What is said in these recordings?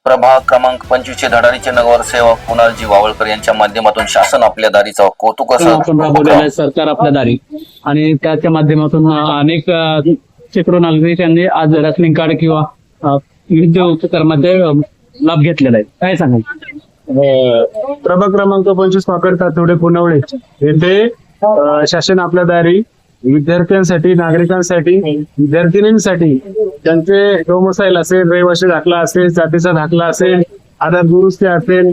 प्रभाग क्रमांक 25 चे धडाडीचे नगरसेवक कुणालजी वावळकर यांच्या माध्यमातून शासन आपल्या दारीचा कौतुक आपण राबवलेलं आहे सरकार आपल्या दारी आणि त्याच्या माध्यमातून अनेक शेकडो नागरिकांनी आज रेशनिंग कार्ड किंवा विविध उपक्रमाचे लाभ घेतलेला आहे. काय सांगाल? प्रभाग क्रमांक 25 वाकड तातोडे पुनवळे येथे शासन आपल्या दारी विद्यार्थ्यांसाठी, नागरिकांसाठी, विद्यार्थिनींसाठी त्यांचे डोमसाईल असेल, रहिवासी दाखला असेल, जातीचा दाखला असेल, आधार दुरुस्ती असेल,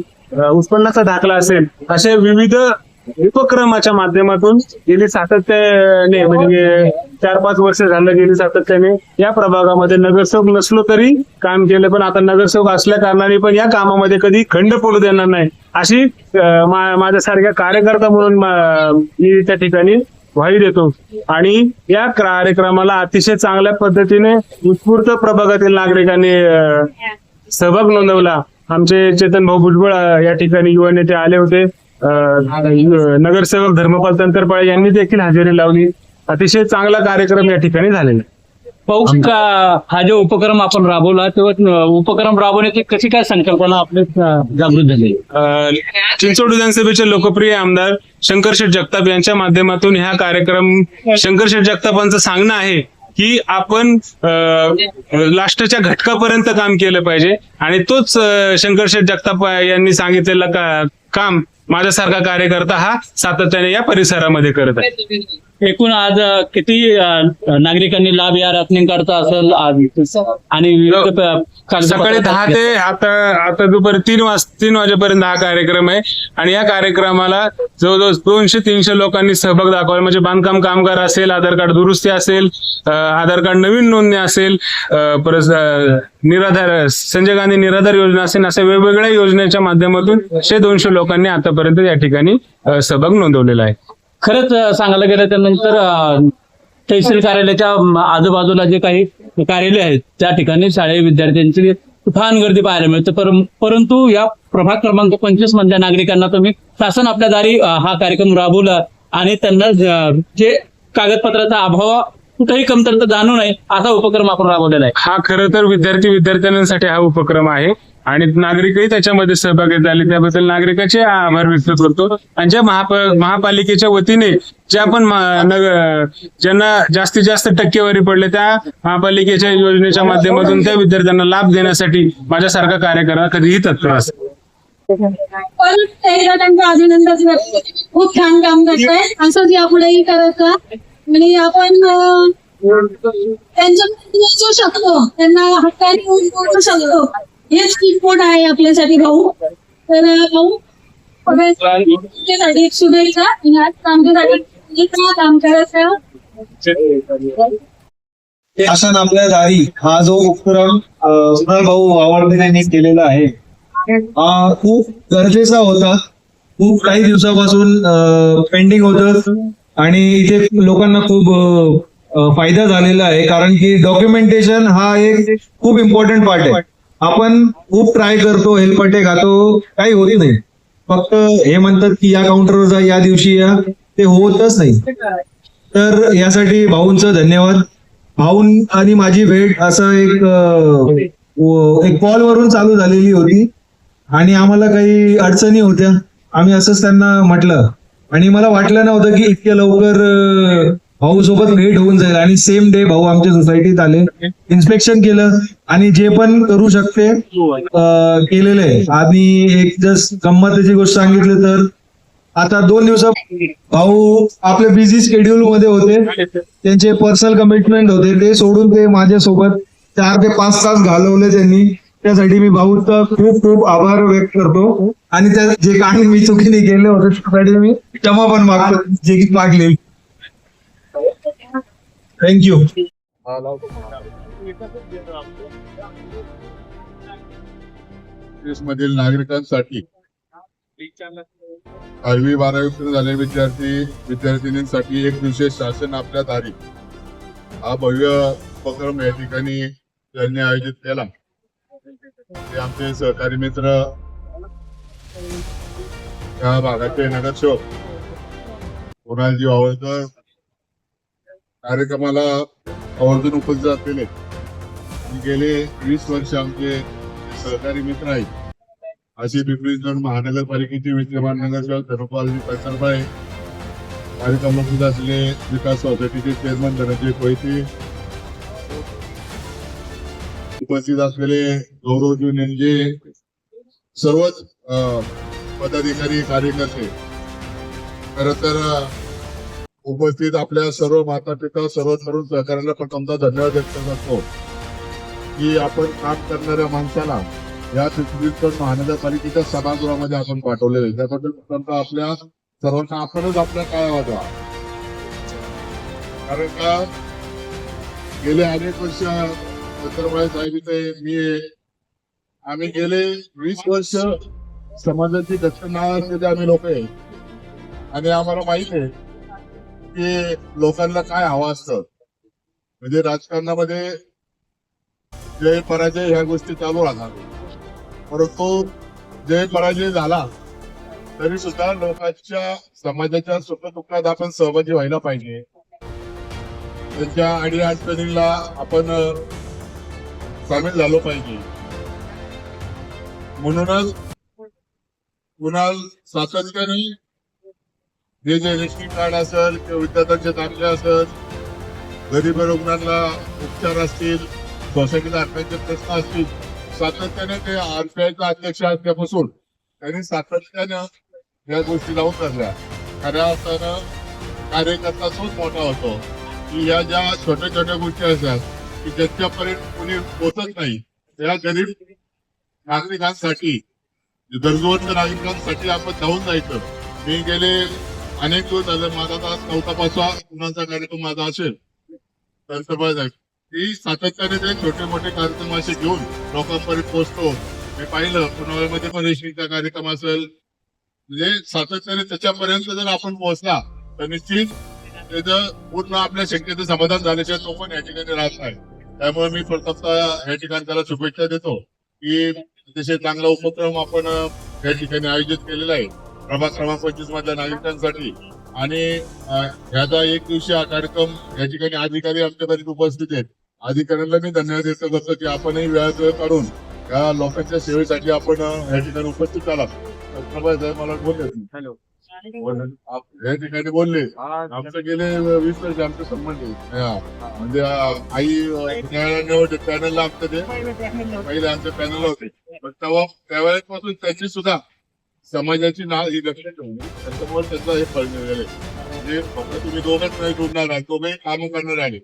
उत्पन्नाचा दाखला असेल, असे विविध उपक्रमाच्या माध्यमातून गेली सातत्याने म्हणजे 4-5 वर्ष झालं गेली सातत्याने या प्रभागामध्ये नगरसेवक नसलो तरी काम केलं. पण आता नगरसेवक असल्या कारणाने पण या कामामध्ये कधी खंड पडू देणार नाही अशी माझ्यासारख्या कार्यकर्ता म्हणून मी त्या ठिकाणी ग्वाही देतो. आणि या कार्यक्रमाला अतिशय चांगल्या पद्धतीने उत्स्फूर्त प्रभागातील नागरिकांनी सहभाग नोंदवला. आमचे चेतन भाऊ भुजबळ या ठिकाणी युवा नेते आले होते. नगरसेवक धर्मपाल तंत्रपाळे यांनी देखील हजेरी लावली. अतिशय चांगला कार्यक्रम या ठिकाणी झालेला. पाऊस का हा जो उपक्रम आपण राबवला तेव्हा उपक्रम राबवण्याची कशी काय संकल्पना आपले जागृत झाली? चिंचवड विधानसभेचे लोकप्रिय आमदार शंकरशेठ जगताप यांच्या माध्यमातून हा कार्यक्रम शंकरशेठ जगतापांचं सांगणं आहे की आपण लास्टच्या घटकापर्यंत काम केलं पाहिजे आणि तोच शंकरशेठ जगताप यांनी सांगितलेलं काम माझ्यासारखा कार्यकर्ता हा सातत्याने या परिसरामध्ये करत आहे. एकूण आज किती नागरिकांनी लाभ या रेशनिंग कार्डचा असेल आणि विविध सकाळी 10 ते आता दुपारी 3 वाजेपर्यंत हा कार्यक्रम आहे आणि या कार्यक्रमाला जवळजवळ 200-300 लोकांनी सहभाग दाखवला. म्हणजे बांधकाम कामगार असेल, आधार कार्ड दुरुस्ती असेल, आधार कार्ड नवीन नोंदणी असेल, परत निराधार संजय गांधी निराधार योजना असेल, अशा वेगवेगळ्या योजनेच्या माध्यमातून 100-200 लोकांनी आतापर्यंत या ठिकाणी सहभाग नोंदवलेला आहे. खरंच सांगायला गेलं त्यानंतर तहसील कार्यालयाच्या आजूबाजूला जे काही कार्यालय आहेत त्या ठिकाणी शालेय विद्यार्थ्यांची तुफान गर्दी पाहायला मिळते. परंतु या प्रभाग क्रमांक 25 मधल्या नागरिकांना तुम्ही शासन आपल्या दारी हा कार्यक्रम राबवला आणि त्यांना जे कागदपत्राचा अभाव कुठेही कमतरता जाणू नये असा उपक्रम आपण राबवलेला आहे. हा खरं तर विद्यार्थ्यांसाठी हा उपक्रम आहे आणि नागरिकही त्याच्यामध्ये सहभागी झाले. त्याबद्दल नागरिकाचे आभार व्यक्त करतो. आणि ज्या महापालिकेच्या वतीने ज्या पण ज्यांना जास्तीत जास्त टक्केवारी पडले त्या महापालिकेच्या योजनेच्या माध्यमातून त्या विद्यार्थ्यांना लाभ देण्यासाठी माझ्यासारखा कार्यकर्ता कधीही तत्पर असेल. परत एकदा त्यांचं अभिनंदन करतो. खूप छान काम करतोय, असंच यापुढेही करत जा. आणि आपण त्यांच्याकडे पोहोचू शकतो, त्यांना हक्काने पोहोचू शकतो. हेच किटपोट आहे आपल्यासाठी भाऊ. तर भाऊ त्यासाठी एक शुभेच्छा आणि आज आमच्यासाठी काम करायचं. शासन आपल्या दारी हा जो उपक्रम कुणाल भाऊ वावळकर यांनी केलेला आहे हा खूप गरजेचा होता. खूप काही दिवसापासून पेंडिंग होतं आणि इथे लोकांना खूप फायदा झालेला आहे. कारण की डॉक्युमेंटेशन हा एक खूप इम्पॉर्टंट पार्ट आहे. आपण खूप ट्राय करतो, हेलपटे खातो, काही होत नाही. फक्त हे म्हणतात की या काउंटरवर जा, या दिवशी या, ते होतच नाही. तर यासाठी भाऊंचं धन्यवाद. भाऊन आणि माझी भेट असं एक कॉलवरून चालू झालेली होती आणि आम्हाला काही अडचणी होत्या. आम्ही असंच त्यांना म्हटलं आणि मला वाटलं नव्हतं की इतक्या लवकर भाऊ सोबत भेट होऊन जाईल. आणि सेम डे भाऊ आमच्या सोसायटीत आले, इन्स्पेक्शन केलं आणि जे पण करू शकते केलेलं आहे. आणि एक जस्ट गंमतीची गोष्ट सांगितली तर आता 2 दिवस भाऊ आपल्या बिझी शेड्यूल मध्ये होते, त्यांचे पर्सनल कमिटमेंट होते, ते सोडून ते माझ्यासोबत 4 ते 5 तास घालवले त्यांनी. त्यासाठी मी भाऊचा खूप खूप आभार व्यक्त करतो. आणि त्या जे काही मी चुकीने केले होते त्यासाठी मी क्षमा पण मागतो, जे की मागले. थँक्यू. मधील नागरिकांसाठी 11वी-12वी झालेले विद्यार्थिनींसाठी एक विशेष शासन आपल्या दारी हा भव्य उपक्रम या ठिकाणी त्यांनी आयोजित केला. ते आमचे सहकारी मित्र या भागाचे नगरसेवक कुणालजी वावळकर कार्यक्रमाला आवर्जून उपस्थित असलेले गेले 20 वर्ष आमचे सहकारी मित्र आहेत अशी पिंपरी चिंचवड महानगरपालिकेचे विद्यमान नगरसेवक धर्मपालजी पैसरबाई, कार्यक्रमात असलेले विकास सोसायटीचे चेअरमन धनंजय कोयते, उपस्थित असलेले गौरवजी नेंजे, सर्वच पदाधिकारी कार्यकर्ते, खर तर उपस्थित आपल्या सर्व माता पिता सर्व तरुण सहकार्याला प्रथमतः धन्यवाद व्यक्त करतो की आपण काम करणाऱ्या माणसाला या पिंपरी चिंचवड महानगरपालिकेच्या सभागृहामध्ये आपण पाठवलेले आहे. त्याबद्दल प्रथमतः आपल्या सर्वांना आपणच आपल्या काय वाटवा, कारण का गेले अनेक वर्ष साहेब इथे आम्ही गेले 20 वर्ष समाजाची दक्षिणा असलेले आम्ही लोक आहे आणि आम्हाला माहित आहे की लोकांना काय हवं असतं. म्हणजे राजकारणामध्ये जय पराजय ह्या गोष्टी चालू राहतात, परंतु जय पराजय झाला तरी सुद्धा लोकांच्या समाजाच्या सुखदुःखात आपण सहभागी व्हायला पाहिजे. त्यांच्या अडीअडचणीला आपण सामील झालो पाहिजे. म्हणूनच पुन्हा सातत्याने जे रेशनिंग कार्ड असेल किंवा विद्यार्थ्यांचे दाखले असेल, गरीब रुग्णांना उपचार असतील, सोसायटीला अडचणीचे प्रश्न असतील, सातत्याने ते RPIचा अध्यक्ष असल्यापासून त्यांनी सातत्यानं या गोष्टी लावून धरल्या. खऱ्या अर्थानं कार्यकर्ता तोच मोठा होतो की या ज्या छोट्या छोट्या गोष्टी असतात की ज्यांच्यापर्यंत कोणी पोचत नाही त्या गरीब नागरिकांसाठी, गरजवंत नागरिकांसाठी आपण धावून जायचं. मी गेले अनेक दिवस झाले, माझा तास 9चा पुण्याचा कार्यक्रम माझा असेल तर ती सातत्याने ते छोटे मोठे कार्यक्रम असे घेऊन लोकांपर्यंत पोहोचतो. मी पाहिलं पुण्यामध्ये पण रेशनिंगचा कार्यक्रम असेल, म्हणजे सातत्याने त्याच्यापर्यंत जर आपण पोहोचला तर निश्चित त्याचं पूर्ण आपल्या शक्यतेचं समाधान झाल्याशिवाय तो पण या ठिकाणी राहत नाही. त्यामुळे मी प्रथमतः या ठिकाणी त्याला शुभेच्छा देतो की अतिशय चांगला उपक्रम आपण या ठिकाणी आयोजित केलेला आहे प्रभाग क्रमांक 25 मधल्या नागरिकांसाठी. आणि ह्याचा एक दिवशी हा कार्यक्रम या ठिकाणी अधिकारी आमच्याकडे उपस्थित आहेत. अधिकाऱ्यांना मी धन्यवाद व्यक्त करतो की आपणही वेळ काढून या लोकांच्या सेवेसाठी आपण या ठिकाणी उपस्थित आला. मला बोलले या ठिकाणी बोलले आमचं गेले 20 वर्ष आमचे संबंध म्हणजे आई पॅनलला आमचं ते पहिले आमच्या पॅनलला होते, पण त्यावेळेपासून त्यांची सुद्धा समाजाची नाव ही लक्षात ठेवली. त्याच्यामुळे त्याचा हे फळ मिळाले. म्हणजे फक्त तुम्ही दोघंच नाही जुडणार आहे, दोघे काम करणार आहे.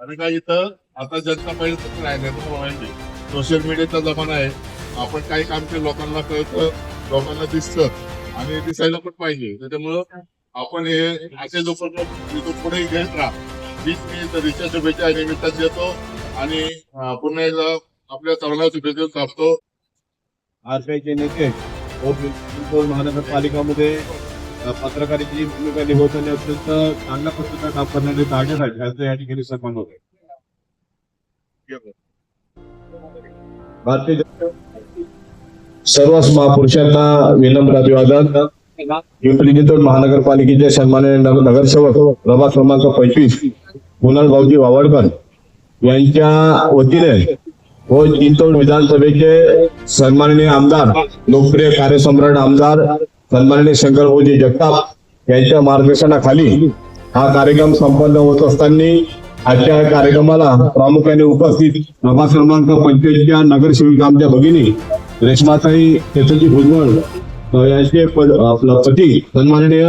आणि काय इथं आता जनता पाहिजे राहिले, सोशल मीडियाचा जमाना आहे. आपण काही काम केलं लोकांना कळतं, लोकांना दिसतं आणि दिसायला पण पाहिजे. त्याच्यामुळं आपण हे असे लोक पुढे घेत राहा. मी रिक्षा शुभेच्छा निमित्तात देतो आणि पुन्हा एकदा आपल्या तरुणाला शुभेच्छा देऊन थांबतो. RPIचे नेते महानगरपालिकामध्ये पत्रकाराची भूमिका निभावताना अत्यंत चांगल्या पद्धतीने काम करणारे ताजे आहेत यांचं या ठिकाणी सन्मान होत आहे. भारतीय सर्व महापुरुषांना विनम्र अभिवादन. पिंपरी चिंचवड महानगरपालिकेचे सन्माननीय नगरसेवक प्रभाग क्रमांक 25 कुणाल भाऊजी वावळकर यांच्या वतीने व चिंचवड विधानसभेचे सन्माननीय आमदार, लोकप्रिय कार्यसम्राट आमदार सन्माननीय शंकर भाऊजी जगताप यांच्या मार्गदर्शनाखाली हा कार्यक्रम संपन्न होत असताना आजच्या कार्यक्रमाला प्रामुख्याने उपस्थित प्रभाग क्रमांक 25च्या नगरसेविका आमच्या भगिनी रेश्माताई चेतनजी भुजबळ यांचे आपला पती सन्माननीय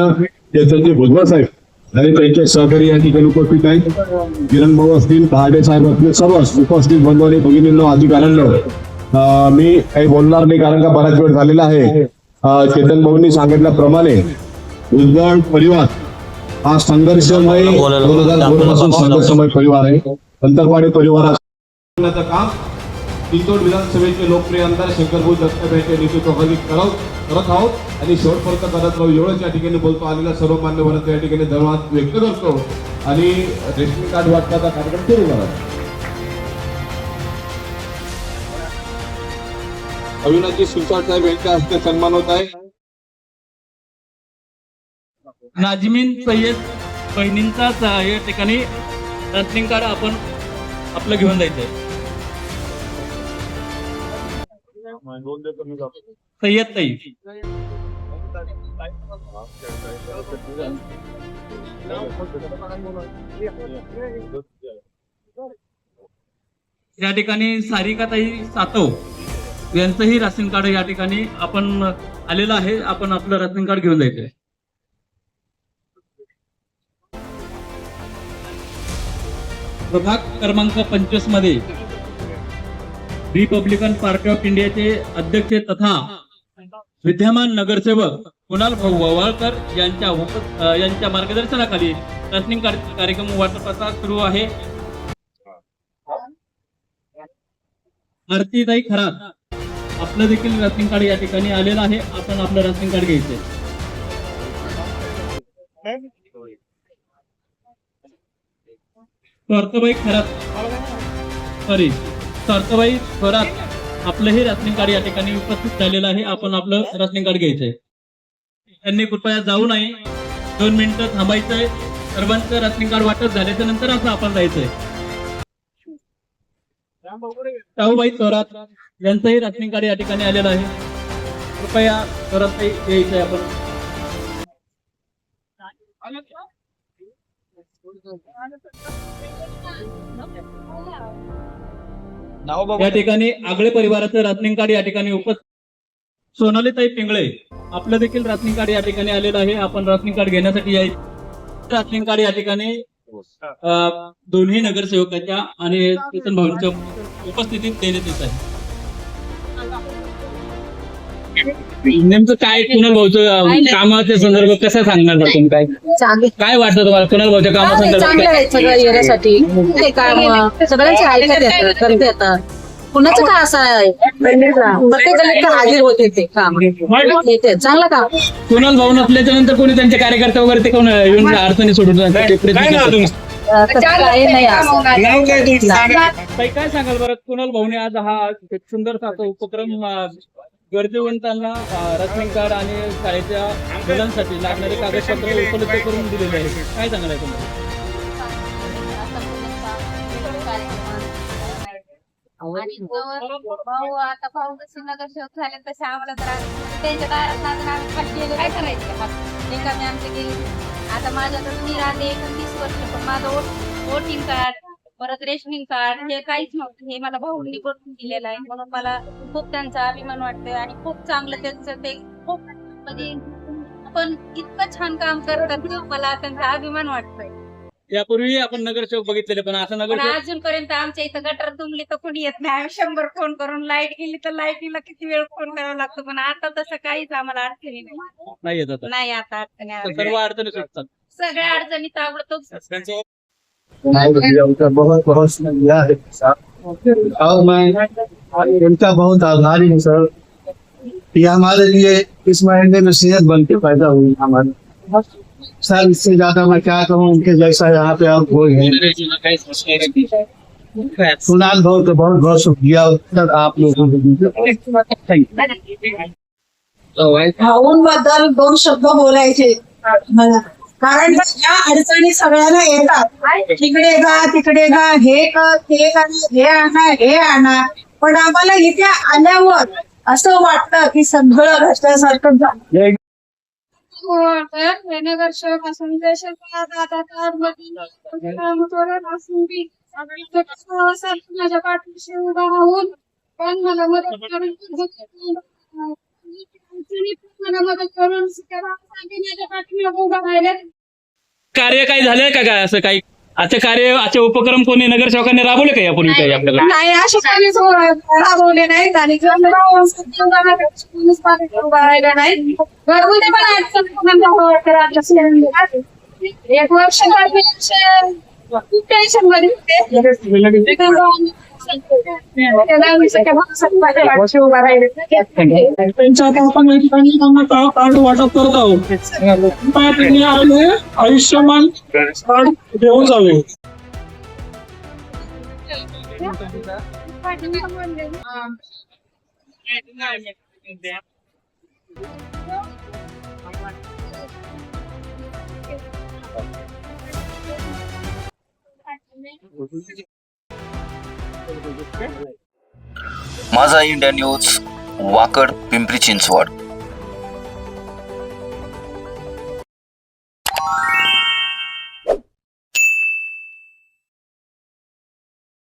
चेतनजी भुजबळ साहेब आणि त्यांचे सहकारी या ठिकाणी उपस्थित आहेत. किरण भाऊ असतील, पहाडे साहेब असतील, सर्व उपस्थित बंधू भगिनींनो, अधिकाऱ्यांनो, मी काही बोलणार नाही कारण का बराच वेळ झालेला आहे. चेतन भाऊंनी सांगितल्याप्रमाणे भुजबळ परिवार हा संघर्षमय 2002 पासून संघर्षमय परिवार आहे. अंतरवाडी परिवाराचं काम चिंचवड विधानसभेचे लोकप्रिय आमदार शंकरभाऊ जगताप यांच्या नेतृत्वाखाली करत आहोत आणि शेवटपर्यंत करत राहू एवढंच या ठिकाणी बोलतो. आलेल्या सर्व मान्यवरांचा या ठिकाणी धन्यवाद व्यक्त करतो आणि रेशनिंग कार्ड वाटपाचा कार्यक्रम सुरू करा. अविनाशी शिरसाट साहेब यांच्या हस्ते सन्मान होत आहे. नाजमीन सय्यद बहिणींचाच या ठिकाणी रेशनिंग कार्ड आपण आपलं घेऊन जायचंय. सय्यद ताई. या ठिकाणी सारिकाताई सातव यांचंही राशन कार्ड या ठिकाणी आपण आलेलं आहे. आपण आपलं राशन कार्ड घेऊन जायचंय. प्रभाग क्रमांक 25 मध्ये रिपब्लिकन पार्टी ऑफ इंडियाचे अध्यक्ष तथा विद्यमान नगरसेवक कुणाल भाऊ ववाळकर यांच्या मार्गदर्शनाखाली राशनिंग कार्यक्रम वाटपाचा सुरू आहे. आरतीताई खरात आपलं देखील राशनिंग कार्ड या ठिकाणी आलेलं आहे. आपण आपलं राशनिंग कार्ड घ्यायचंय. स्वार्थबाई थोरात आपलंही राशनिंग कार्ड या ठिकाणी उपस्थित झालेलं आहे. आपण आपलं राशनिंग कार्ड घ्यायचंय. त्यांनी कृपया जाऊ नये. 2 मिनिटं थांबायचंय. सर्वांचं राशनिंग कार्ड वाटप झाल्याच्या नंतर असं आपण जायचंय. शाहूबाई थोरात यांचंही राशनिंग कार्ड या ठिकाणी आलेलं आहे. कृपया थोरात यायचंय आपण. या ठिकाणी आगळे परिवाराचं राशनिंग कार्ड या ठिकाणी उपस्थित. सोनालीताई पिंगळे आपलं देखील राशनिंग कार्ड या ठिकाणी आलेलं आहे. आपण राशनिंग कार्ड घेण्यासाठी यायचं. राशनिंग कार्ड या ठिकाणी दोन्ही नगरसेवकांच्या आणि चेतन भाऊंच्या उपस्थितीत देण्यात येत आहे. नेमकं काय कुणाल भाऊचं कामाच्या संदर्भात कसं सांगणार तुम्ही? काय वाटतं तुम्हाला कुणाल भाऊच्या कामासंदर्भात? चांगलं आहे सगळं येण्यासाठी. ते काम सगळ्यांचे ऐकत येतात, करत येतात. कुणाचं काय असं आहे प्रत्येक गल्लीत हाजीर होते ते काम येते. चांगलं काम. कुणाल भाऊ नसल्याच्या नंतर कोणी त्यांचे कार्यकर्ते वगैरे ते कोण येऊन अडचणी सोडून काही नाही असं. काय सांगाल बरं? कुणाल भाऊने आज हा सुंदरसा असा उपक्रम गरजेवंतांना राशनिंग कार्ड आणि शाळेच्या मुलांसाठी लागणारे कागदपत्र उपलब्ध करून दिलेले आहे. काय सांगाल तुम्हाला? आणि भाऊ आता भाऊ कसे नगरसेवक झाले तसे आम्हाला तर त्यांच्या दारात आम्ही खाली गेलो काय करायचं. रिकामी आमचे गेले. आता माझ्याकडे मी राहते 29 वर्ष पण माझं वोटिंग कार्ड परत रेशनिंग कार्ड हे काहीच नव्हतं. हे मला भाऊंनी करून दिलेलं आहे. म्हणून मला खूप त्यांचा अभिमान वाटतोय आणि खूप चांगलं त्यांचं ते खूप म्हणजे आपण इतकं छान काम करतात ना मला त्यांचा अभिमान वाटतोय. यापूर्वी आपण नगरसेवक बघितलेले पण असं पण नगरसेवक अजूनपर्यंत आमच्या इथं गटर तुंबली तर कोणी येत नाही. आम्ही 100 फोन करून लाईट गेली तर लाईटीला किती वेळ फोन करावा लागतो. पण आता तसं काहीच आम्हाला अडचणी नाही येत आता. नाही. आता अडचणी आल्या. सर्व अडचणी सुटतात. सगळ्या अडचणी ताबडतोब. बहुत बहुत शुक्रिया है साहब और मैं इनका बहुत आभारी हूँ सर. ये हमारे लिए इस महीने में सेहत बन के पैदा हुई हमारे सर. इससे ज्यादा मैं क्या कहूँ उनके जैसा यहाँ पे और कोई है. कुणाल भाऊ तो बहुत बहुत शुक्रिया सर आप लोगों भाऊंबद्दल 2 शब्द बोलायचे मला. कारण या अडचणी सगळ्यांना येतात. तिकडे जा हे कर ते कर हे आणा पण आम्हाला इथे आल्यावर असं वाटतं की सगळं रस्त्यासारखं झालं. नगरसेवक असून माझ्या पाठीशी उभा राहून पण मला मदत करून माझ्या पाठीमागे उभा राहिले. कार्य काही झालंय का काय असं काही असे उपक्रम कोणी नगरसेवकांनी राबवले का यापूर्वी काही आपल्याला? नाही असे काही राबवले नाहीत आणि उभा राहिला नाही. घरगुती पण 1 वर्ष खूप टेन्शन मध्ये त्यांच्या आता आपण कार्ड वाटप करत आहोत. आपले आयुष्यमान कार्ड घेऊन जावे. माझा इंडिया न्यूज वाकड, पिंपरी चिंचवड.